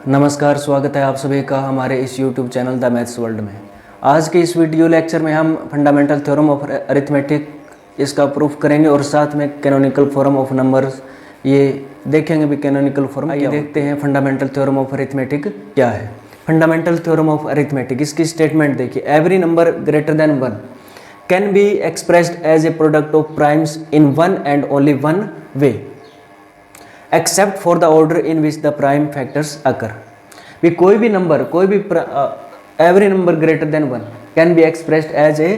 नमस्कार, स्वागत है आप सभी का हमारे इस YouTube channel the maths world में। आज के इस वीडियो लेक्चर में हम फंडामेंटल थ्योरम ऑफ अरिथमेटिक इसका प्रूफ करेंगे और साथ में कैनोनिकल फॉर्म ऑफ नंबर्स ये देखेंगे भी। कैनोनिकल फॉर्म आइए देखते हैं फंडामेंटल थ्योरम ऑफ अरिथमेटिक क्या है। फंडामेंटल थ्योरम ऑफ अरिथमेटिक, इसकी स्टेटमेंट देखिए। Every number greater than 1 can be expressed as a product of primes in one and only one way except for the order in which the prime factors occur. भी कोई भी number, every number greater than 1 can be expressed as a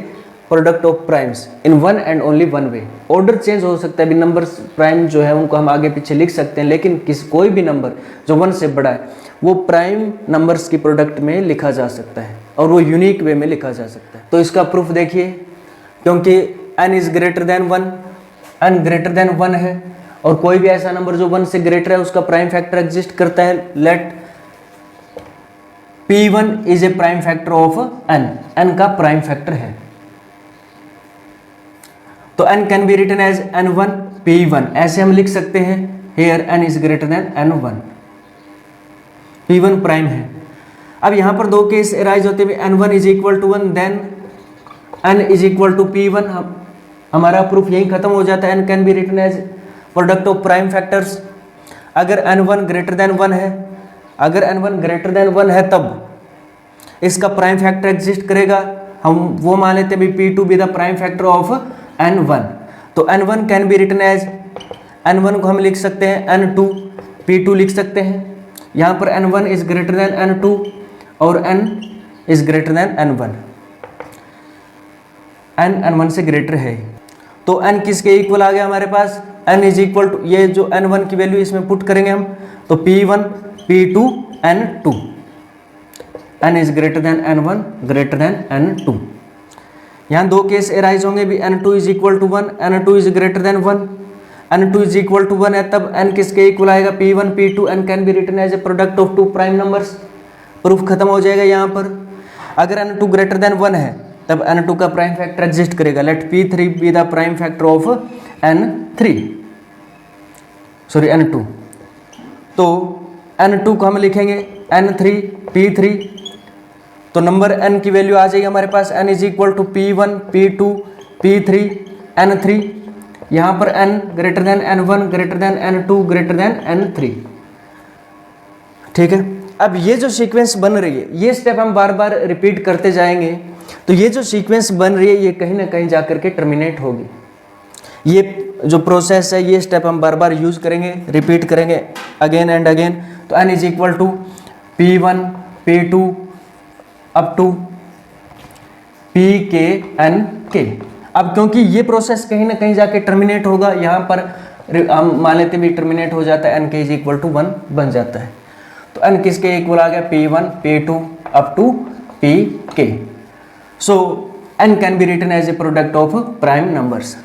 product of primes in one and only one way. Order change हो सकता है, भी number prime जो है उनको हम आगे पीछे लिख सकते हैं, लेकिन कोई भी नंबर जो 1 से बड़ा है वो प्राइम नंबर्स की प्रोडक्ट में लिखा जा सकता है और वो यूनिक वे में लिखा जा सकता है। तो इसका प्रूफ देखिए, क्योंकि n is greater than 1, n greater than 1 है और कोई भी ऐसा नंबर जो 1 से ग्रेटर है उसका प्राइम फैक्टर एग्जिस्ट करता है। Let P1 is a prime factor of n, n का प्राइम फैक्टर है, तो n can be written as n1 P1। ऐसे हम लिख सकते हैं, here n is greater than n1, P1 prime है। अब यहां पर दो केस अराइज होते हैं, n1 is equal to 1 then n is equal to P1। हमारा प्रूफ यही खत्म हो जाता है। n can be written as product of prime factors. अगर n1 ग्रेटर देन 1 है, अगर n1 ग्रेटर देन 1 है तब इसका प्राइम फैक्टर एग्जिस्ट करेगा। हम वो मान लेते हैं P2 B the prime factor of n1। तो n1 can be written as, n1 को हम लिख सकते हैं n2 P2 लिख सकते हैं। यहाँ पर n1 is greater than n2 और n is greater than n1, n1 से ग्रेटर है। तो n किसके इक्वल आ गया हमारे पास, n इज इक्वल टू, ये जो n1 की वैल्यू इसमें पुट करेंगे हम, तो P1 P2 n2, n is greater than n1 greater than n2। यहाँ दो केस एराइज होंगे भी, n2 is equal to 1, n2 is greater than 1, n2 is equal to 1 है तब n किसके इक्वल आएगा, P1 P2, n can be written as a product of two prime numbers. Proof खत्म हो जाएगा यहाँ पर। अगर n2 ग्रेटर देन 1 है तब n2 का प्राइम फैक्टर एग्जिस्ट करेगा। Let P3 be the prime factor of n2। तो n2 को हम लिखेंगे n3 P3। तो नंबर n की वैल्यू आ जाएगी हमारे पास, n is equal to P1 P2 P3 n3। यहाँ पर n greater than n1 greater than n2 greater than n3। ठीक है। अब ये जो सीक्वेंस बन रही है, ये स्टेप हम बार बार रिपीट करते जाएंगे, तो ये जो सीक्वेंस बन रही है ये कहीं ना कहीं जाकर के टर्मिनेट होगी। ये जो प्रोसेस है, ये स्टेप हम बार बार यूज करेंगे, रिपीट करेंगे अगेन एंड अगेन। तो n is equal to P1 P2 up to Pk Nk। अब क्योंकि ये प्रोसेस कहीं ना कहीं जाके टर्मिनेट होगा, यहाँ पर हम मान लेते भी टर्मिनेट हो जाता है, Nk इज इक्वल टू 1 बन जाता है। तो n किसके इक्वल आ गया, P1 P2 up to Pk। So n can be written as a product of prime numbers.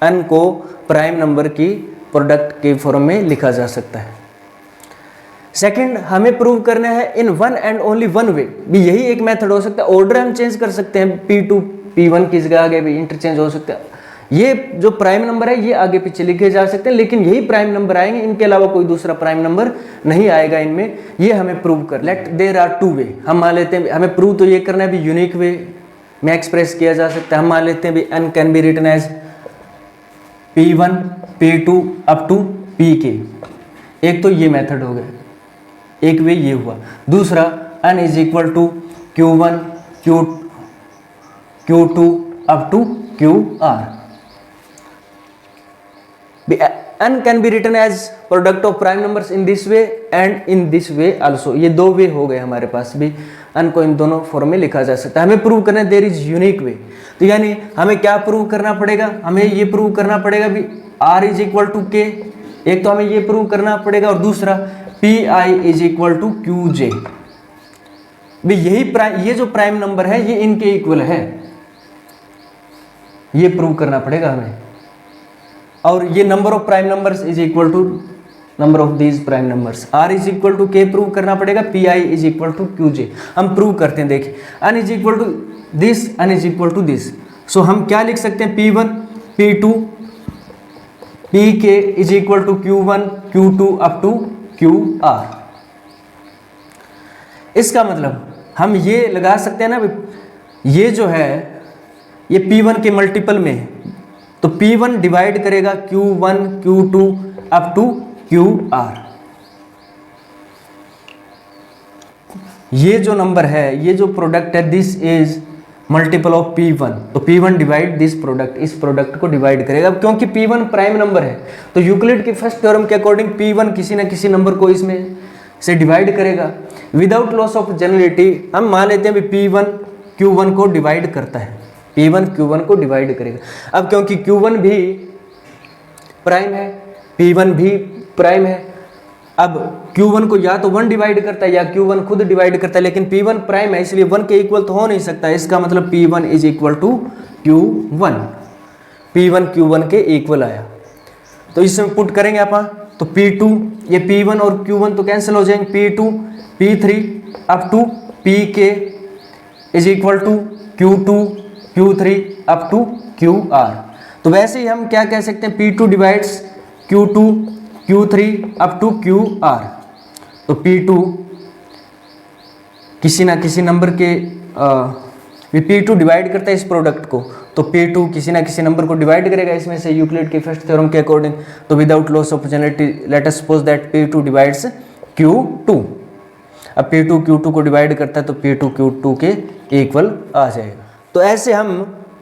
n को प्राइम नंबर की प्रोडक्ट के फॉर्म में लिखा जा सकता है। सेकंड, हमें प्रूव करना है इन वन एंड ओनली वन वे। भी यही एक मेथड हो सकता है। ऑर्डर हम चेंज कर सकते हैं, P2 P1 की जगह आगे भी इंटरचेंज हो सकता है। ये जो प्राइम नंबर है ये आगे पीछे लिखे जा सकते हैं, लेकिन यही प्राइम नंबर आएंगे, इनके अलावा कोई दूसरा प्राइम नंबर नहीं आएगा इनमें। ये हमें प्रूव कर। Let there are two way, हम मान लेते हैं, हमें प्रूव तो ये करना है भी यूनिक वे में एक्सप्रेस किया जा सकता है। हम मान लेते हैं भी n can be written as P1 P2 up to Pk। एक तो ये मेथड हो गया, एक वे ये हुआ। दूसरा, n is equal to Q1 Q2 up to Qr। n can be written as product of prime numbers in this way and in this way also. ये दो वे हो गए हमारे पास भी, n को इन दोनों फॉर्म में लिखा जा सकता है। हमें प्रूव करना है देयर इज यूनिक वे। तो यानी हमें क्या प्रूव करना पड़ेगा, हमें ये प्रूव करना पड़ेगा भी r is equal to k। एक तो हमें ये प्रूव करना पड़ेगा और दूसरा Pi is equal to Qj। भी यही ये जो प्राइम नंबर है ये इनके इक्वल है, ये प्रूव करना पड़ेगा हमें। और ये number of prime numbers is equal to number of these prime numbers. r is equal to k prove करना पड़ेगा, Pi is equal to Qj। हम प्रूव करते हैं, देखिए n is equal to this, n is equal to this. So हम क्या लिख सकते हैं, P1 P2 Pk is equal to Q1 Q2 up to QR। इसका मतलब हम ये लगा सकते हैं ना, ये जो है ये P1 के मल्टीपल में है, तो P1 डिवाइड करेगा Q1 Q2 up to QR। ये जो नंबर है, ये जो प्रोडक्ट है, this is multiple of P1, तो P1 डिवाइड दिस प्रोडक्ट, इस प्रोडक्ट को डिवाइड करेगा। क्योंकि P1 प्राइम नंबर है तो यूक्लिड के फर्स्ट थ्योरम के अकॉर्डिंग P1 किसी ना किसी नंबर को इसमें से डिवाइड करेगा। विदाउट लॉस ऑफ जनरलिटी हम मान लेते हैं भी P1 Q1 को डिवाइड करता है, P1 Q1 को डिवाइड करेगा। अब क्योंकि Q1 भी प्राइम है, P1 भी प्राइम है, अब Q1 को या तो 1 डिवाइड करता है या Q1 खुद डिवाइड करता है, लेकिन P1 प्राइम है इसलिए 1 के इक्वल तो हो नहीं सकता। इसका मतलब P1 is equal to Q1, P1 Q1 के इक्वल आया। तो इसमें पुट करेंगे अपन, तो P2, ये P1 और Q1 तो कैंसिल हो जाएंगे, P2 P3 up to Pk is equal to Q2 Q3 up to QR। तो वैसे ही हम क्या कह सकते हैं, P2 divides Q2 Q3 up to QR। तो P2 किसी ना किसी नंबर के P2 डिवाइड करता है इस प्रोडक्ट को, तो P2 किसी ना किसी नंबर को डिवाइड करेगा इसमें से यूक्लिड के फर्स्ट थ्योरम के अकॉर्डिंग। तो without loss of generality let us suppose that P2 divides Q2। अब P2 Q2 को डिवाइड करता है तो P2 Q2 के इक्वल आ जाएगा। तो ऐसे हम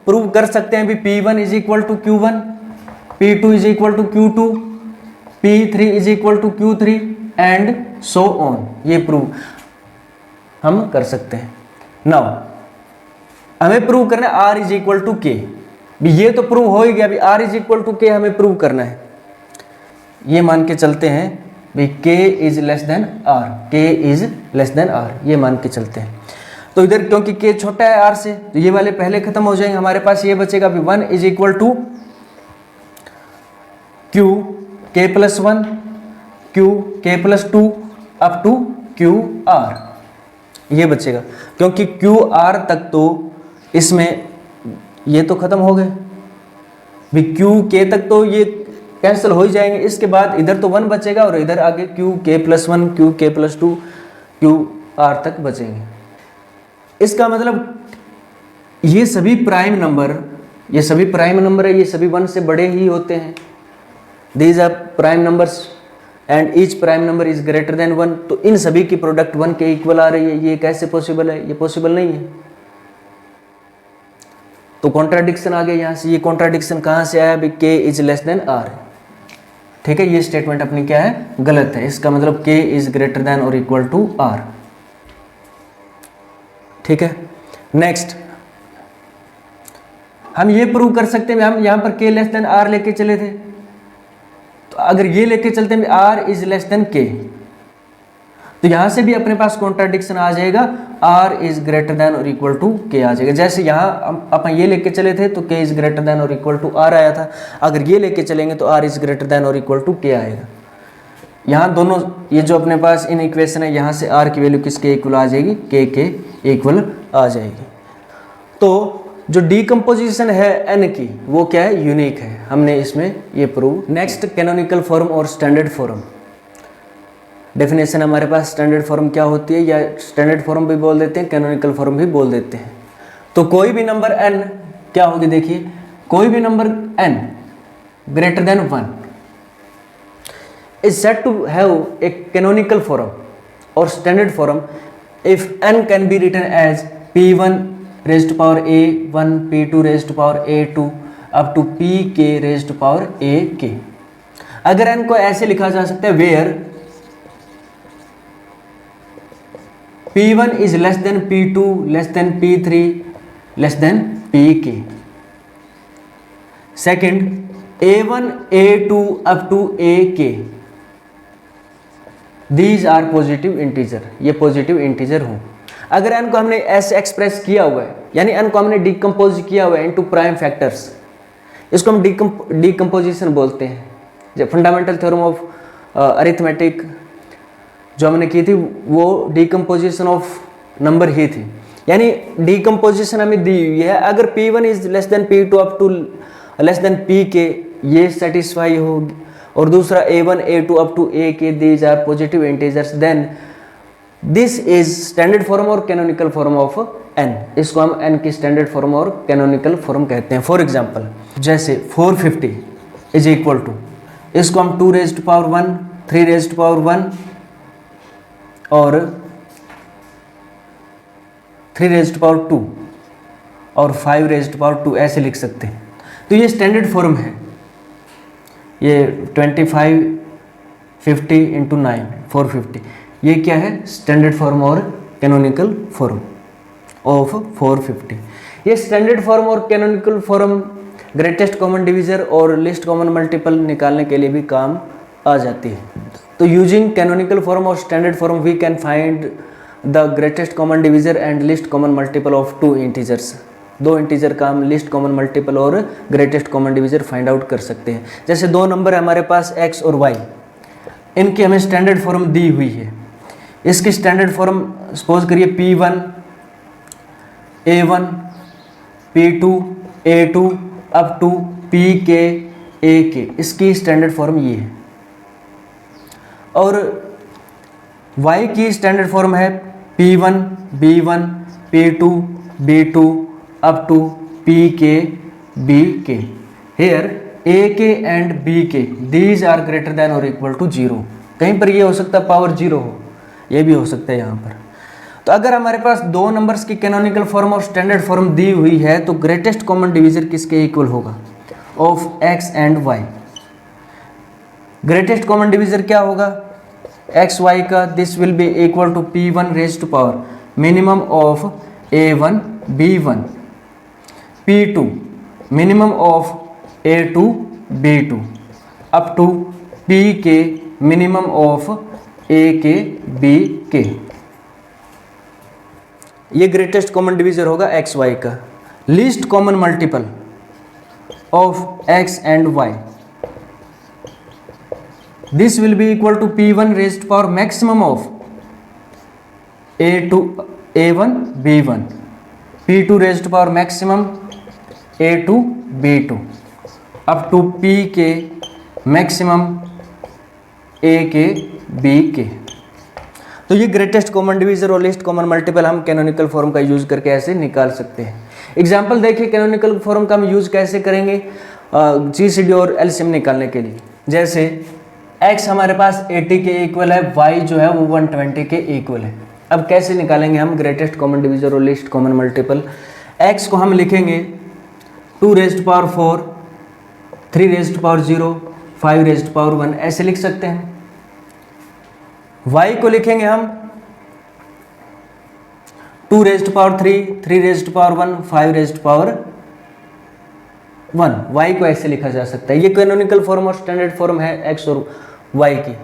प्रूव कर सकते हैं भी P1 is equal to Q1, P2 is equal to Q2, P3 is equal to Q3 and so on. ये प्रूव हम कर सकते हैं। नाउ हमें प्रूव करना है R is equal to K। ये तो प्रूव हो ही गया, अभी R is equal to K हमें प्रूव करना है। ये मान के चलते हैं भाई K is less than R, K is less than R, ये मान के चलते हैं। तो इधर क्योंकि K छोटा है R से तो ये वाले पहले खत्म हो जाएंगे, हमारे पास ये बचेगा भी 1 is equal to Q K plus 1 Q K plus 2 up to QR, ये बचेगा। क्योंकि QR तक तो इसमें ये तो खत्म हो गए भी, Q K तक तो ये कैंसिल हो ही जाएंगे। इसके बाद इधर तो 1 बचेगा और इधर आगे Q K plus 1 Q K plus 2 QR तक बचेंगे। इसका मतलब ये सभी प्राइम नंबर, ये सभी प्राइम नंबर है, ये सभी 1 से बड़े ही होते हैं। These are prime numbers and each prime number is greater than 1। तो इन सभी की प्रोडक्ट 1 के इक्वल आ रही है, ये कैसे पॉसिबल है? ये पॉसिबल नहीं है। तो कॉन्ट्राडिक्शन आ गया यहाँ से। ये कॉन्ट्राडिक्शन कहाँ से आया? K is less than R। ठीक है, ये स्टेटमेंट अपनी क्या है? गलत है। इसका मतलब K इज ग्रेटर देन और इक्वल टू R। ठीक है, नेक्स्ट हम ये प्रूव कर सकते हैं, हम यहाँ पर K लेस देन R लेके चले थे, तो अगर ये लेके चलते हैं R is less then K, तो यहां से भी अपने पास कॉन्ट्राडिक्शन आ जाएगा, R इज ग्रेटर देन और इक्वल टू K आ जाएगा। जैसे यहाँ अपन ये लेके चले थे तो K इज ग्रेटर देन और इक्वल टू R आया था, अगर ये लेके चलेंगे तो R इज ग्रेटर देन और इक्वल टू K आएगा। यहाँ दोनों ये जो अपने पास इन इक्वेशन है, यहाँ से R की वैल्यू किसके इक्वल आ जाएगी? K के इक्वल आ जाएगी। तो जो डीकम्पोजिशन है n की वो क्या है? यूनिक है। हमने इसमें ये प्रूव। नेक्स्ट कैनोनिकल फॉर्म और स्टैंडर्ड फॉर्म। डेफिनेशन हमारे पास स्टैंडर्ड फॉर्म क्या होती है, या स्टैंडर्ड फॉर्म भी बोल देते हैं, कैनोनिकल फॉर्म भी बोल देते हैं। तो कोई भी नंबर n क्या होगी? देखिए, कोई भी number n greater than 1 is said to have a canonical form or standard form if n can be written as p1 raised to power a1, p2 raised to power a2 up to pk raised to power ak। अगर n को ऐसे लिखा जा सकता है where p1 is less than p2 less than p3 less than pk। second a1 a2 up to ak, these are positive integer, ये positive integer हो। अगर n को हमने ऐसे एक्सप्रेस किया हुआ है, यानी n को हमने डिकम्पोज किया हुआ है इनटू प्राइम फैक्टर्स, इसको हम डिकम्पोजिशन बोलते हैं। जब फंडामेंटल थ्योरम ऑफ अरिथमेटिक जो हमने की थी वो डिकम्पोजिशन ऑफ नंबर ही थी, यानी डिकम्पोजिशन हमें दी हुई है। अगर p1 is less than p2 up to less than pk, ये सेटिस्फाई होगी, और दूसरा a1 a2 अप टू ak, these are positive integers, then this is standard form और कैनोनिकल फॉर्म ऑफ n। इसको हम n की स्टैंडर्ड फॉर्म और कैनोनिकल फॉर्म कहते हैं। फॉर एग्जांपल जैसे 450 इज इक्वल टू, इसको हम 2 रेज़्ड पावर 1, 3 रेज़्ड पावर 1 और 3 रेज़्ड पावर 2 और 5 रेज़्ड पावर 2 ऐसे लिख सकते हैं। तो ये स्टैंडर्ड फॉर्म है। ये 25 50 इंटू 9 450, ये क्या है? स्टैंडर्ड फॉर्म और कैनोनिकल फॉर्म ऑफ 450। ये स्टैंडर्ड फॉर्म और canonical form greatest common divisor और लिस्ट कॉमन मल्टीपल निकालने के लिए भी काम आ जाती है। तो यूजिंग कैनोनिकल फॉर्म और standard form we can find the greatest common divisor and least common multiple of 2 integers. 2 integer का हम लिस्ट कॉमन मल्टीपल और greatest common divisor find out कर सकते हैं। जैसे 2 नंबर है हमारे पास x और y, इनकी हमें स्टैंडर्ड फॉर्म दी हुई है। इसकी स्टैंडर्ड फॉर्म सपोज करिए P1 A1 P2 A2 up to PK AK, इसकी स्टैंडर्ड फॉर्म ये है। और y की स्टैंडर्ड फॉर्म है P1 B1 P2 B2 up to PK BK। Here AK and BK these are greater than और equal to 0। कहीं पर ये हो सकता है पावर 0 हो, ये भी हो सकता है यहाँ पर। तो अगर हमारे पास 2 नंबर्स की कैनोनिकल फॉर्म और स्टैंडर्ड फॉर्म दी हुई है तो ग्रेटेस्ट कॉमन डिवीज़र किसके इक्वल होगा? Of x and y। Greatest common divisor क्या होगा? x y का, this will be equal to P1 raised to power minimum of A1 B1 P2 minimum of A2 B2 up to PK minimum of AK BK। ये greatest common divisor होगा x y का। Least common multiple of x and y, this will be equal to P1 raised power maximum of A1 B1 P2 raised power maximum A2 B2 up to PK maximum AK BK। तो ये greatest common divisor और least common multiple हम canonical form का use करके ऐसे निकाल सकते हैं। एग्जांपल देखिए कैनोनिकल फॉर्म का हम यूज़ कैसे करेंगे GCD और LCM निकालने के लिए। जैसे x हमारे पास 80 के इक्वल है, y जो है वो 120 के इक्वल है। अब कैसे निकालेंगे हम ग्रेटेस्ट कॉमन डिवीज़र और लिस्ट कॉमन मल्टीपल? x को हम लिखेंगे 2 raised power 4, 3 raised power 0, 5 raised power 1 ऐसे लिख सकते हैं। y को लिखेंगे हम 2 raised power 3, 3 raised power 1, 5 raised power 1। y को ऐसे लिखा जा सकता है। ये कैनोनिकल फॉर्म और स्टैंडर्ड फॉर्म है x और y की।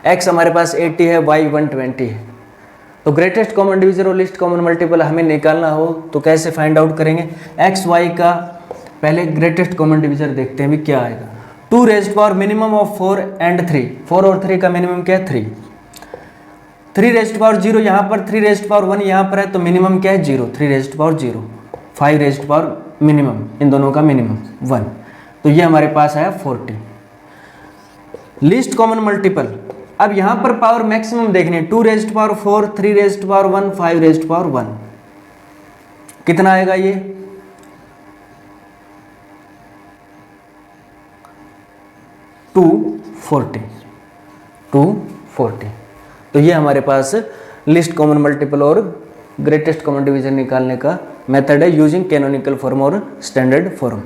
x हमारे पास 80 है, y 120 है। तो ग्रेटेस्ट कॉमन डिवीज़र और लिस्ट कॉमन मल्टीपल हमें निकालना हो तो कैसे फाइंड आउट करेंगे? x y का पहले ग्रेटेस्ट कॉमन डिवीज़र देखते हैं भी क्या आएगा। 2 raised power minimum of 4 and 3, 4 और 3 का मिनिमम क्या है? 3। 3 रेज़्ड पावर 0 यहाँ पर, 3 रेज़्ड पावर 1 यहाँ पर है, तो मिनिमम क्या है? 0। 3 raised power 0, 5 raised power minimum, इन दोनों का मिनिमम 1। तो ये हमारे पास आया 40। लिस्ट कॉमन मल्टीपल, अब यहाँ पर पावर मैक्सिमम देखने 2 raised power 4, 3 raised power 1, 5 raised power 1, कितना आएगा ये? 240। तो ये हमारे पास लिस्ट कॉमन मल्टीपल और ग्रेटेस्ट कॉमन डिवीज़र निकालने का मेथड है यूजिंग कैनोनिकल फॉर्म और स्टैंडर्ड फॉर्म।